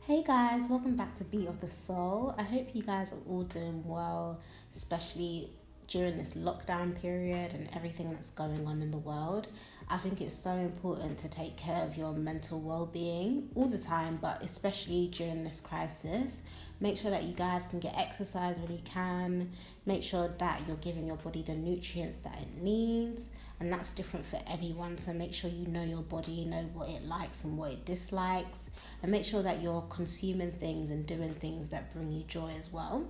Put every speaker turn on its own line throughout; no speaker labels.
Hey guys, welcome back to Beat of the Soul. I hope you guys are all doing well, especially during this lockdown period and everything that's going on in the world. I think it's so important to take care of your mental well-being all the time, but especially during this crisis. Make sure that you guys can get exercise when you can. Make sure that you're giving your body the nutrients that it needs. And that's different for everyone. So make sure you know your body, know what it likes and what it dislikes. And make sure that you're consuming things and doing things that bring you joy as well.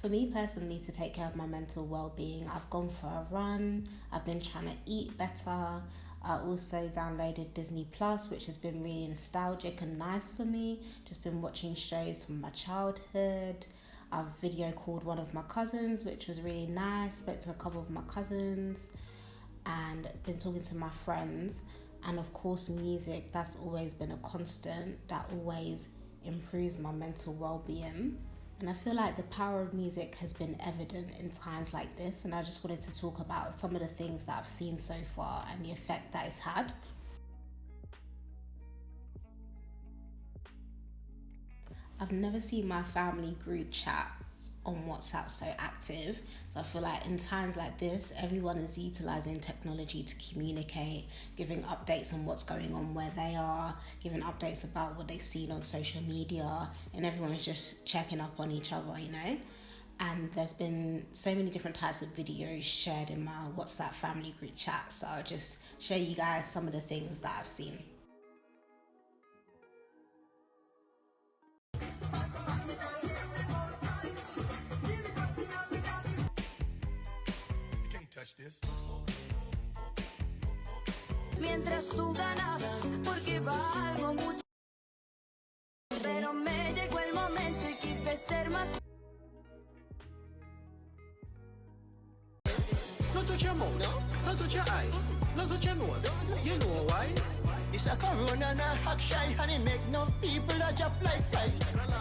For me personally, to take care of my mental well-being, I've gone for a run. I've been trying to eat better. I also downloaded Disney Plus, which has been really nostalgic and nice for me. Just been watching shows from my childhood. I've video called one of my cousins, which was really nice. Spoke to a couple of my cousins and been talking to my friends. And of course, music, that's always been a constant. That always improves my mental well-being. And I feel like the power of music has been evident in times like this. And I just wanted to talk about some of the things that I've seen so far and the effect that it's had. I've never seen my family group chat on WhatsApp so active. So I feel like in times like this, everyone is utilizing technology to communicate, giving updates on what's going on where they are, giving updates about what they've seen on social media, and everyone's just checking up on each other, you know? And there's been so many different types of videos shared in my WhatsApp family group chat. So I'll just show you guys some of the things that I've seen.
This.
Mientras tú ganabas, porque valgo mucho, pero me llegó el momento y quise ser más.
Not touch your mouth, no? Not touch your eye, not touch your nose. You know why? It's a corona and a hot shy, and it make no people a drop like fly.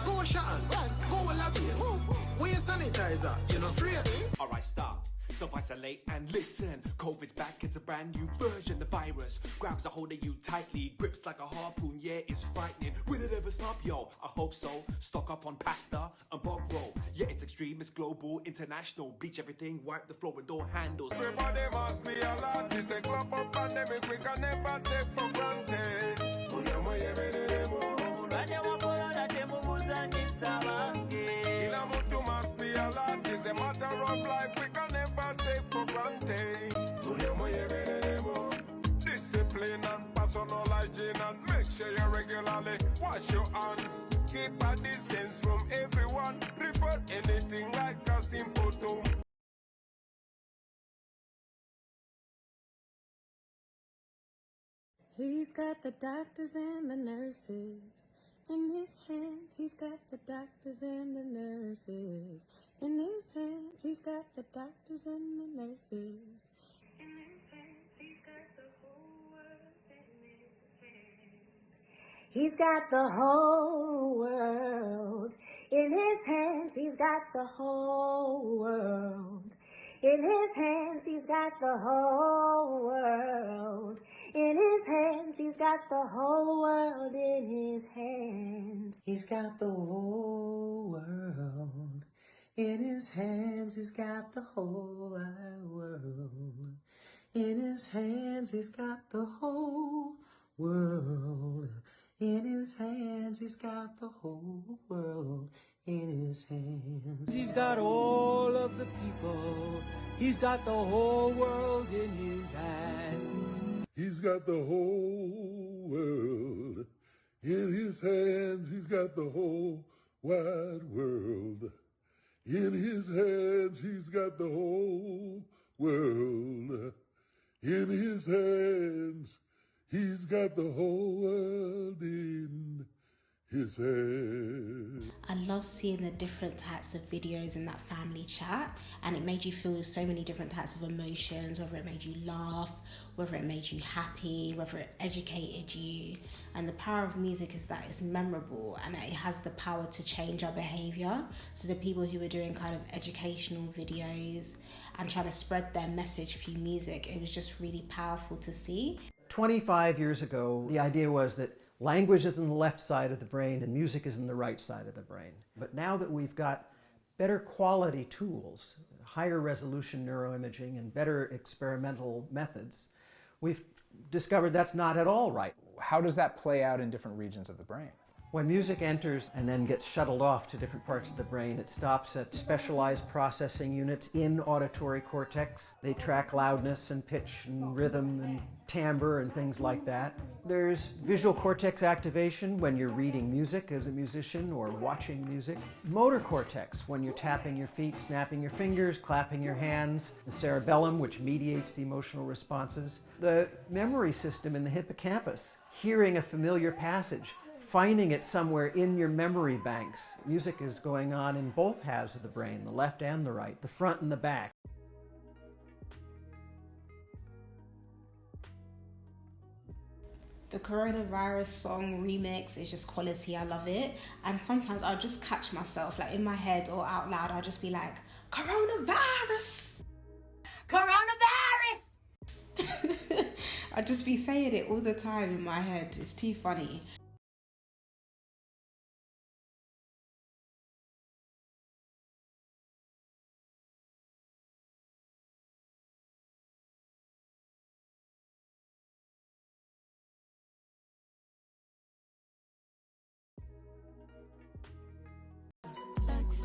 Go wash your hand, go lobby. Wear your sanitizer, you're not afraid.
Alright, stop. Self-isolate and listen. COVID's back, it's a brand new version. The virus grabs a hold of you tightly, grips like a harpoon, yeah, it's frightening. Will it ever stop, yo? I hope so. Stock up on pasta and bog roll. Yeah, it's extreme, it's global, international. Bleach everything, wipe the floor with door handles.
Everybody must be alert. It's a global pandemic we can never take for granted. Kila mtu must be alert. It's a matter of life we can never take for granted. Discipline and personal hygiene, and make sure you regularly wash your hands. Keep a distance from everyone. Report anything like a symptom.
He's got the doctors and the nurses. In his hands, he's got the doctors and the nurses. In his hands, he's got the doctors and the nurses. In his hands, he's got the whole world in his hands. He's got the whole world in his hands. He's got the whole world in his hands. He's got the whole world in his hands. He's got the whole world in his hands.
He's got the whole world in his hands. He's got the whole wide world in his hands. He's got the whole world in his hands. He's got the whole world in his hands.
He's got all of the people. He's got the whole world in his hands.
He's got the whole world in his hands. He's got the whole wide world in his hands. He's got the whole world in his hands. He's got the whole world in his hands.
I love seeing the different types of videos in that family chat, and it made you feel so many different types of emotions, whether it made you laugh, whether it made you happy, whether it educated you. And the power of music is that it's memorable and it has the power to change our behavior. So the people who were doing kind of educational videos and trying to spread their message through music, it was just really powerful to see.
25 years ago, the idea was that Language is in the left side of the brain and music is in the right side of the brain. But now that we've got better quality tools, higher resolution neuroimaging and better experimental methods, we've discovered that's not at all right.
How does that play out in different regions of the brain?
When music enters and then gets shuttled off to different parts of the brain, it stops at specialized processing units in auditory cortex. They track loudness and pitch and rhythm and timbre and things like that. There's visual cortex activation when you're reading music as a musician or watching music. Motor cortex when you're tapping your feet, snapping your fingers, clapping your hands. The cerebellum, which mediates the emotional responses. The memory system in the hippocampus, hearing a familiar passage, finding it somewhere in your memory banks. Music is going on in both halves of the brain, the left and the right, the front and the back.
The coronavirus song remix is just quality. I love it. And sometimes I'll just catch myself, like in my head or out loud, I'll just be like, coronavirus! Coronavirus! I'll just be saying it all the time in my head. It's too funny.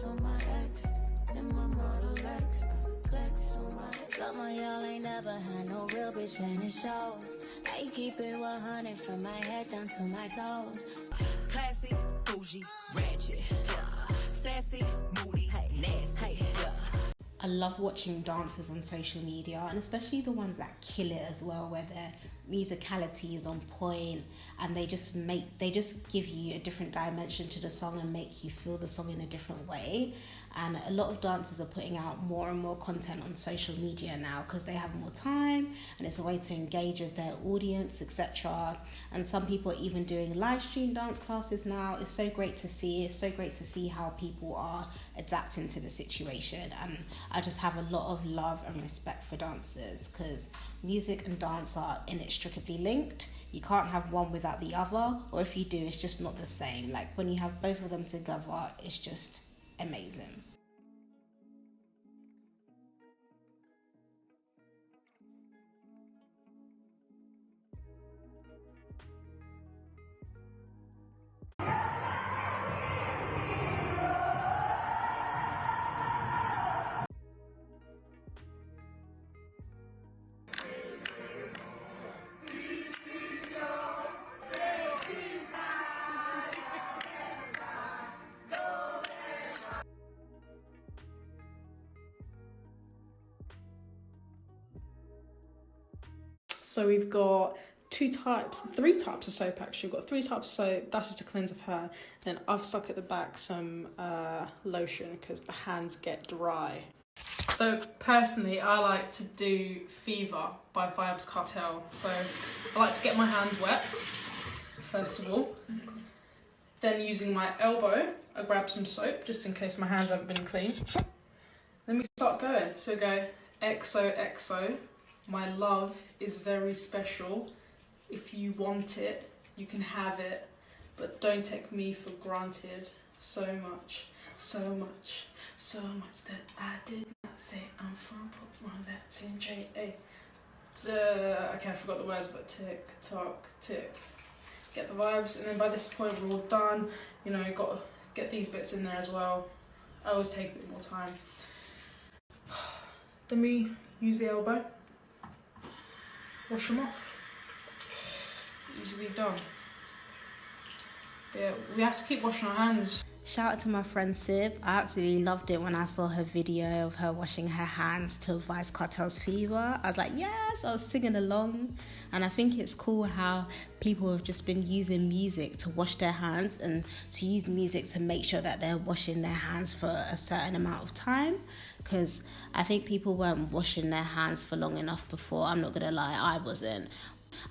On my ex and my Model X, flex on my ex. Some of y'all ain't never had no real bitch and it shows. I keep it 100 from my head down to my toes.
Classy, bougie, ratchet, sassy, moody, nasty.
I love watching dancers on social media, and especially the ones that kill it as well, where their musicality is on point and they just give you a different dimension to the song and make you feel the song in a different way. And a lot of dancers are putting out more and more content on social media now because they have more time and it's a way to engage with their audience, etc. And some people are even doing live stream dance classes now. It's so great to see. It's so great to see how people are adapting to the situation. And I just have a lot of love and respect for dancers because music and dance are inextricably linked. You can't have one without the other, or if you do, it's just not the same. Like when you have both of them together, it's just amazing.
So we've got three types of soap actually. We've got 3 types of soap, that's just to cleanse of hair. Then I've stuck at the back some lotion because the hands get dry. So personally, I like to do Fever by Vibes Cartel. So I like to get my hands wet, first of all. Then using my elbow, I grab some soap just in case my hands haven't been clean. Then we start going. So go XOXO. My love is very special. If you want it, you can have it, but don't take me for granted. So much, so much, so much that I did not say I'm from Pokemon. That's in J.A. Okay, I forgot the words, but tick, tock, tick. Get the vibes, and then by this point we're all done. You know, got to get these bits in there as well. I always take a bit more time. Then we use the elbow. Wash them off. Easily done. Yeah, we have to keep washing our hands.
Shout out to my friend Sib. I absolutely loved it when I saw her video of her washing her hands to Vibes Cartel's Fever. I was like, yes, I was singing along. And I think it's cool how people have just been using music to wash their hands and to use music to make sure that they're washing their hands for a certain amount of time. Because I think people weren't washing their hands for long enough before. I'm not going to lie, I wasn't.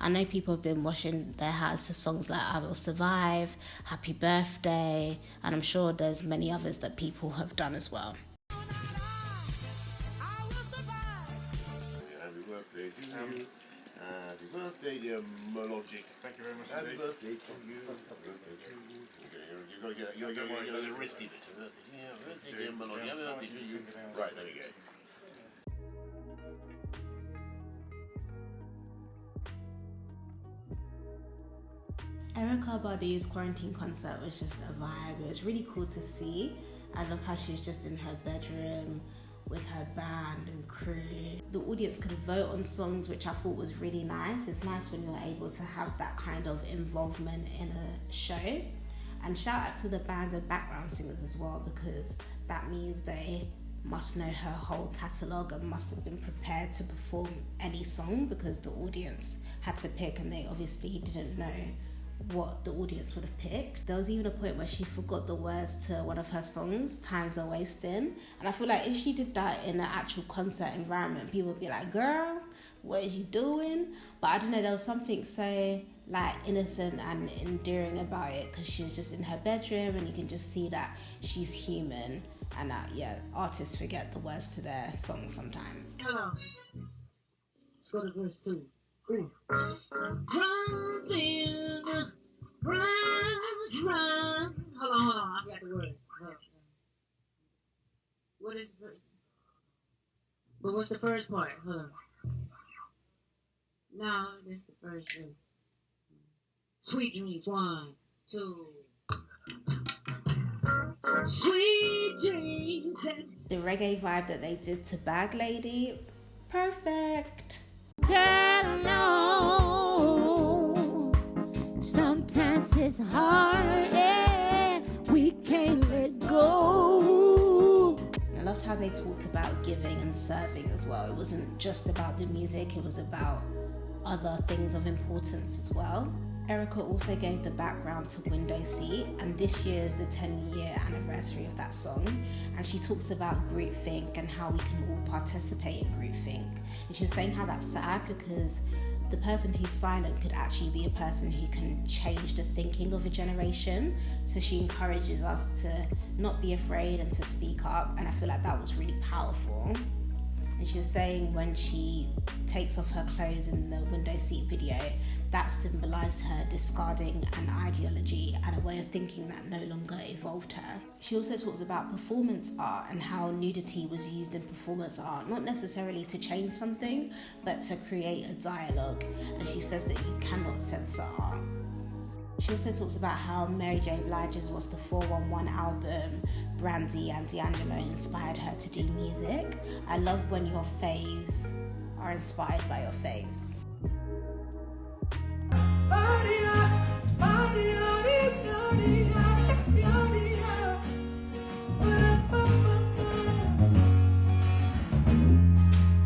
I know people have been washing their hands to songs like I Will Survive, Happy Birthday, and I'm sure there's many others that people have done as well.
Happy birthday to you.
Happy birthday, dear Mologic.
Thank you very much
Happy
indeed.
birthday to you. Happy birthday to you. You've got to get the wristy bit. Yeah, birthday, dear Mologic. Happy birthday to you. Right, there we go.
Erykah Badu's quarantine concert was just a vibe. It was really cool to see. I love how she was just in her bedroom with her band and crew. The audience could vote on songs, which I thought was really nice. It's nice when you're able to have that kind of involvement in a show. And shout out to the bands and background singers as well, because that means they must know her whole catalogue and must have been prepared to perform any song, because the audience had to pick and they obviously didn't know what the audience would have picked. There was even a point where she forgot the words to one of her songs, Times Are Wasting, and I feel like if she did that in an actual concert environment, people would be like, girl, what is you doing? But I don't know, there was something so like innocent and endearing about it, because she was just in her bedroom and you can just see that she's human, and yeah, artists forget the words to their songs sometimes.
Hello. Let's go to verse 2. Run in, run. Hold on, I got the words. What is the first? But what's the first part? Hold on. No, that's the first one. Sweet dreams, 1, 2. Sweet dreams.
The reggae vibe that they did to Bag Lady, perfect.
Girl, no. Sometimes it's hard, yeah. We can't let go.
I loved how they talked about giving and serving as well. It wasn't just about the music, it was about other things of importance as well. Erykah also gave the background to Window Seat, and this year is the 10-year anniversary of that song, and she talks about groupthink and how we can all participate in groupthink. And she was saying how that's sad, because the person who's silent could actually be a person who can change the thinking of a generation. So she encourages us to not be afraid and to speak up, and I feel like that was really powerful. And she was saying when she takes off her clothes in the Window Seat video, that symbolised her discarding an ideology and a way of thinking that no longer evolved her. She also talks about performance art and how nudity was used in performance art, not necessarily to change something, but to create a dialogue. And she says that you cannot censor art. She also talks about how Mary J. Blige's What's the 411 album, Brandy and D'Angelo inspired her to do music. I love when your faves are inspired by your faves.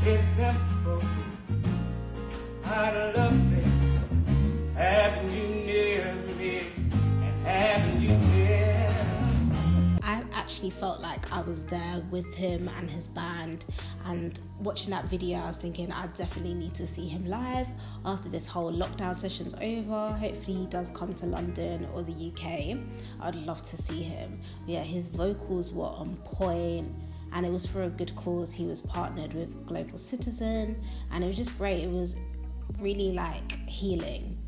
It's simple. I love it. Having you near me and having you there.
I actually felt like I was there with him and his band, and watching that video I was thinking I definitely need to see him live after this whole lockdown session's over. Hopefully he does come to London or the UK. I'd love to see him. Yeah, his vocals were on point and it was for a good cause. He was partnered with Global Citizen and it was just great. It was really like healing.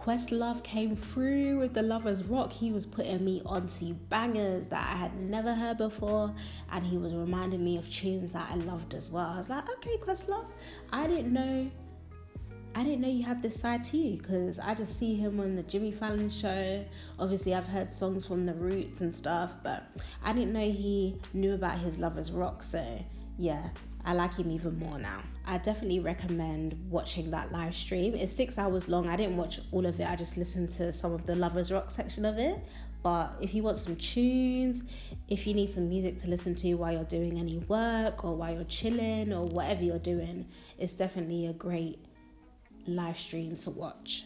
Questlove came through with the Lovers Rock. He was putting me onto bangers that I had never heard before, and he was reminding me of tunes that I loved as well. I was like, okay, Questlove, I didn't know you had this side to you, because I just see him on the Jimmy Fallon show. Obviously, I've heard songs from The Roots and stuff, but I didn't know he knew about his Lovers Rock. So yeah, I like him even more now. I definitely recommend watching that live stream. It's 6 hours long. I didn't watch all of it. I just listened to some of the Lovers Rock section of it. But if you want some tunes, if you need some music to listen to while you're doing any work or while you're chilling or whatever you're doing, it's definitely a great live stream to watch.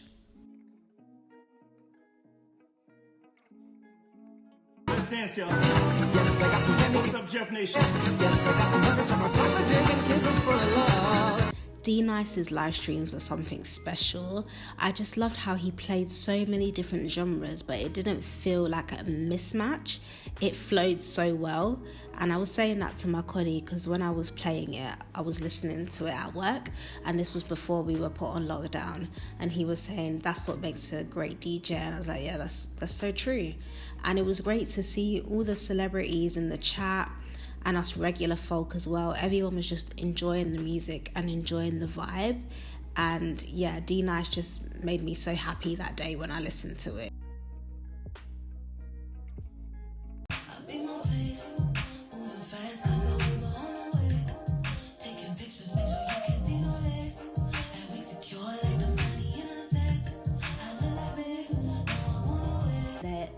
Let's dance, y'all. Yes, I got some. What's up, Jeff Nation? Yes, I got some brothers on my top of Jake and kisses full of love.
D-Nice's live streams were something special. I just loved how he played so many different genres, but it didn't feel like a mismatch. It flowed so well. And I was saying that to my colleague, because when I was playing it, I was listening to it at work, and this was before we were put on lockdown, and he was saying that's what makes a great DJ, and I was like, yeah, that's so true. And it was great to see all the celebrities in the chat and us regular folk as well. Everyone was just enjoying the music and enjoying the vibe. And yeah, D-Nice just made me so happy that day when I listened to it.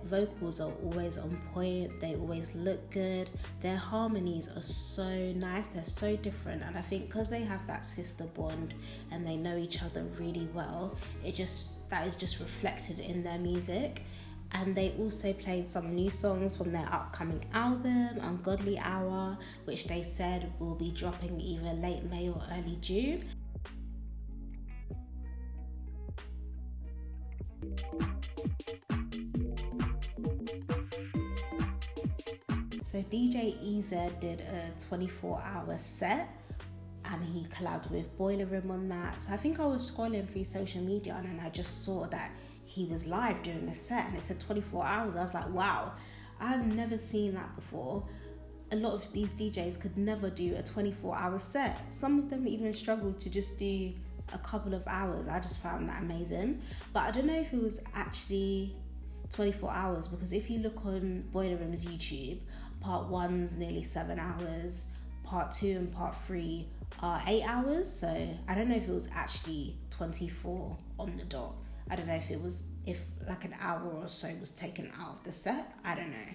Vocals are always on point, they always look good, their harmonies are so nice, they're so different, and I think because they have that sister bond and they know each other really well, that is just reflected in their music. And they also played some new songs from their upcoming album, Ungodly Hour, which they said will be dropping either late May or early June. So DJ EZ did a 24-hour set, and he collabed with Boiler Room on that. So I think I was scrolling through social media and then I just saw that he was live doing a set, and it said 24 hours. I was like, wow, I've never seen that before. A lot of these DJs could never do a 24-hour set. Some of them even struggled to just do a couple of hours. I just found that amazing. But I don't know if it was actually 24 hours, because if you look on Boiler Room's YouTube, part 1's nearly 7 hours, part 2 and part 3 are 8 hours. So I don't know if it was actually 24 on the dot. I don't know if like an hour or so was taken out of the set. I don't know.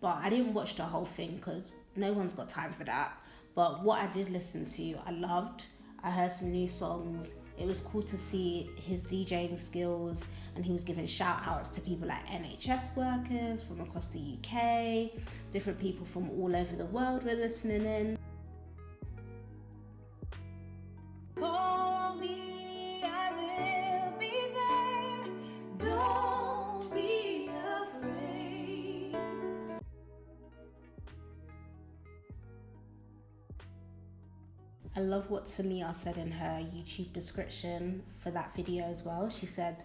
But I didn't watch the whole thing because no one's got time for that. But what I did listen to, I loved. I heard some new songs. It was cool to see his DJing skills, and he was giving shout outs to people like NHS workers from across the UK, different people from all over the world were listening in.
Call me, I will be there. Don't be afraid.
I love what Tamia said in her YouTube description for that video as well. She said,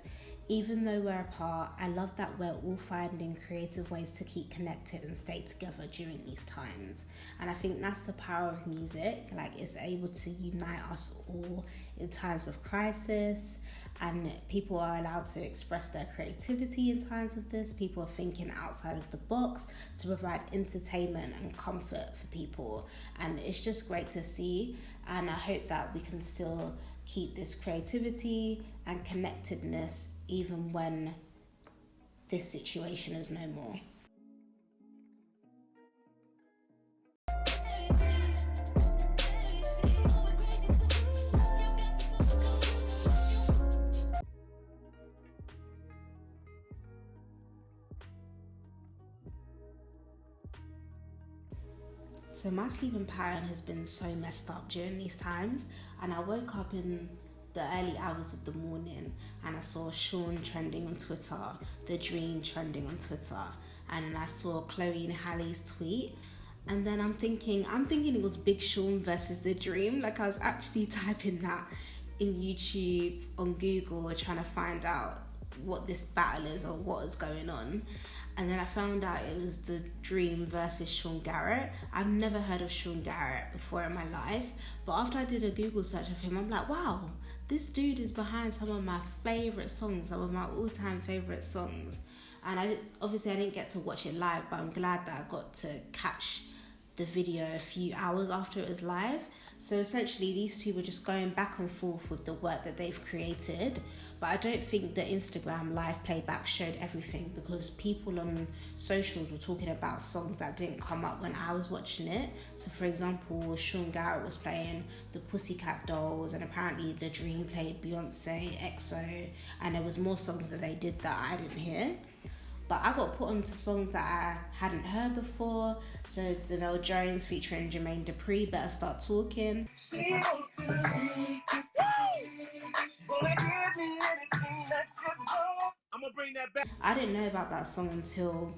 even though we're apart, I love that we're all finding creative ways to keep connected and stay together during these times. And I think that's the power of music. Like, it's able to unite us all in times of crisis, and people are allowed to express their creativity in times of this. People are thinking outside of the box to provide entertainment and comfort for people. And it's just great to see. And I hope that we can still keep this creativity and connectedness even when this situation is no more. So my sleeping pattern has been so messed up during these times, and I woke up in the early hours of the morning and I saw Sean trending on Twitter, The Dream trending on Twitter, and I saw Chloe and Halle's tweet, and then I'm thinking it was Big Sean versus The Dream. Like, I was actually typing that in YouTube, on Google, trying to find out what this battle is or what is going on. And then I found out it was The Dream versus Sean Garrett. I've never heard of Sean Garrett before in my life, but after I did a Google search of him, I'm like, wow, this dude is behind some of my favourite songs, some of my all-time favourite songs. And I didn't get to watch it live, but I'm glad that I got to catch the video a few hours after it was live. So essentially these two were just going back and forth with the work that they've created, but I don't think the Instagram live playback showed everything, because people on socials were talking about songs that didn't come up when I was watching it. So for example, Sean Garrett was playing the Pussycat Dolls, and apparently The Dream played Beyonce, EXO, and there was more songs that they did that I didn't hear. But I got put onto songs that I hadn't heard before. So Denell Jones featuring Jermaine Dupri, Better Start Talking. I didn't know about that song until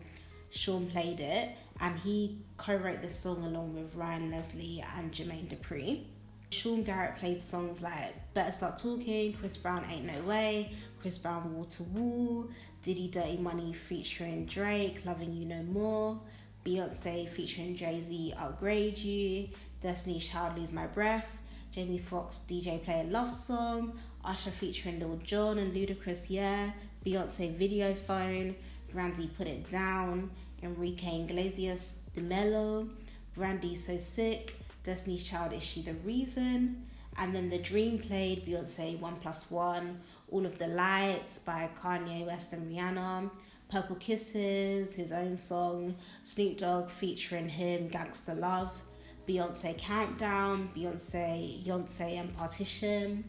Sean played it, and he co-wrote this song along with Ryan Leslie and Jermaine Dupri. Sean Garrett played songs like Better Start Talking, Chris Brown Ain't No Way, Chris Brown Wall to Wall, Diddy Dirty Money featuring Drake, Loving You No More, Beyonce featuring Jay-Z, Upgrade You, Destiny's Child, Lose My Breath, Jamie Foxx, DJ Play a Love Song, Usher featuring Lil Jon and Ludacris, Yeah, Beyonce Video Phone, Brandy Put It Down, Enrique Iglesias, The Mellow, Brandy So Sick, Destiny's Child, Is She the Reason? And then The Dream played Beyonce 1+1, All of the Lights by Kanye West and Rihanna, Purple Kisses, his own song, Snoop Dogg featuring him, Gangsta Love, Beyonce Countdown, Beyonce and Partition,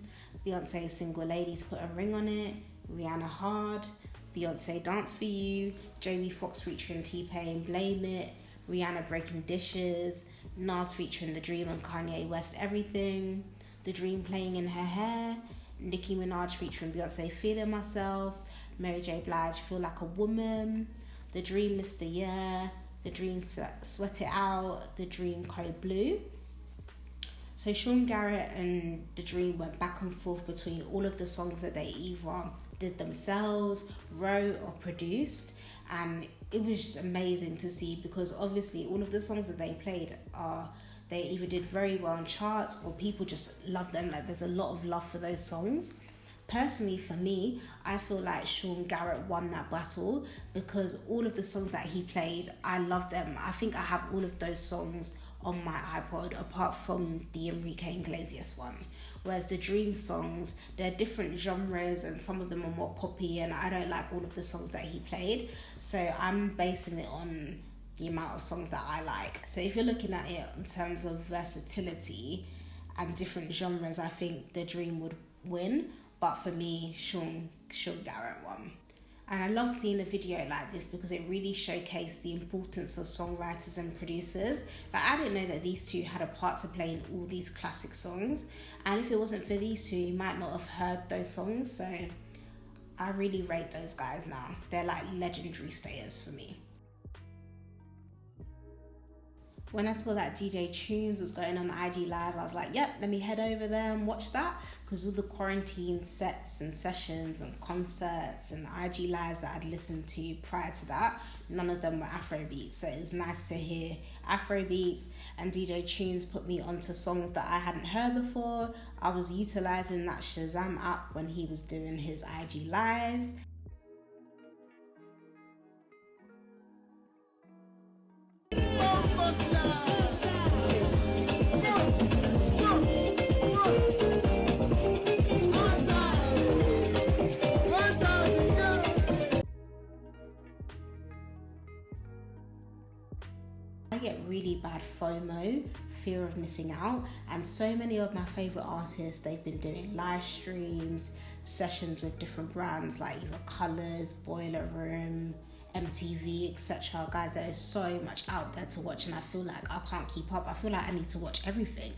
Beyonce Single Ladies Put a Ring on It, Rihanna Hard, Beyonce Dance For You, Jamie Foxx featuring T-Pain, Blame It, Rihanna Breaking Dishes, Nas featuring The Dream and Kanye West Everything, The Dream Playing in Her Hair, Nicki Minaj featuring Beyonce Feeling Myself, Mary J. Blige Feel Like a Woman, The Dream Mr. Yeah, The Dream Sweat It Out, The Dream Code Blue. So Sean Garrett and The Dream went back and forth between all of the songs that they either did themselves, wrote or produced, and it was just amazing to see, because obviously all of the songs that they played they either did very well in charts or people just love them. Like, there's a lot of love for those songs. Personally, for me, I feel like Sean Garrett won that battle, because all of the songs that he played, I love them. I think I have all of those songs on my iPod, apart from the Enrique Iglesias one. Whereas the Dream songs, they're different genres and some of them are more poppy, and I don't like all of the songs that he played. So I'm basing it on the amount of songs that I like. So if you're looking at it in terms of versatility and different genres, I think The Dream would win. But for me, Sean Garrett won. And I love seeing a video like this because it really showcased the importance of songwriters and producers. Like, I didn't know that these two had a part to play in all these classic songs. And if it wasn't for these two, you might not have heard those songs. So I really rate those guys now. They're like legendary status for me. When I saw that DJ Tunes was going on IG Live, I was like, yep, let me head over there and watch that, because all the quarantine sets and sessions and concerts and IG Lives that I'd listened to prior to that, none of them were Afrobeats. So it was nice to hear Afrobeats, and DJ Tunes put me onto songs that I hadn't heard before. I was utilising that Shazam app when he was doing his IG Live. I get really bad FOMO, fear of missing out, and so many of my favourite artists, they've been doing live streams, sessions with different brands like either Colours, Boiler Room, MTV, etc. Guys, there is so much out there to watch, and I feel like I can't keep up. I feel like I need to watch everything,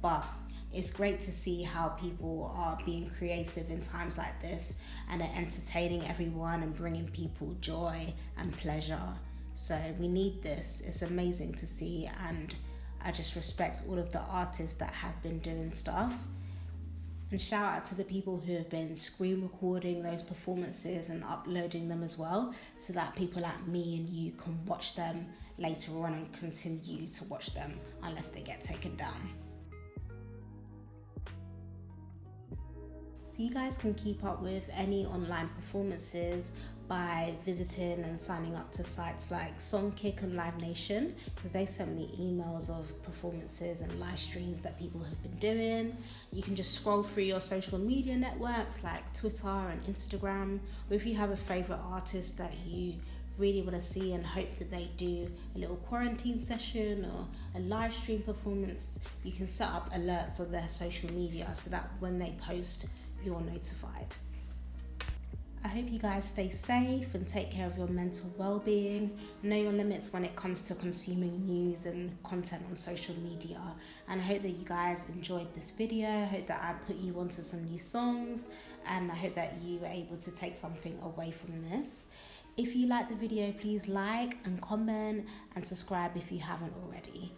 but it's great to see how people are being creative in times like this and are entertaining everyone and bringing people joy and pleasure. So we need this. It's amazing to see, and I just respect all of the artists that have been doing stuff. And shout out to the people who have been screen recording those performances and uploading them as well, so that people like me and you can watch them later on and continue to watch them unless they get taken down. So you guys can keep up with any online performances by visiting and signing up to sites like Songkick and Live Nation, because they send me emails of performances and live streams that people have been doing. You can just scroll through your social media networks like Twitter and Instagram, or if you have a favorite artist that you really want to see and hope that they do a little quarantine session or a live stream performance, you can set up alerts on their social media so that when they post, you're notified. I hope you guys stay safe and take care of your mental well-being. Know your limits when it comes to consuming news and content on social media. And I hope that you guys enjoyed this video. I hope that I put you onto some new songs, and I hope that you were able to take something away from this. If you liked the video, please like and comment and subscribe if you haven't already.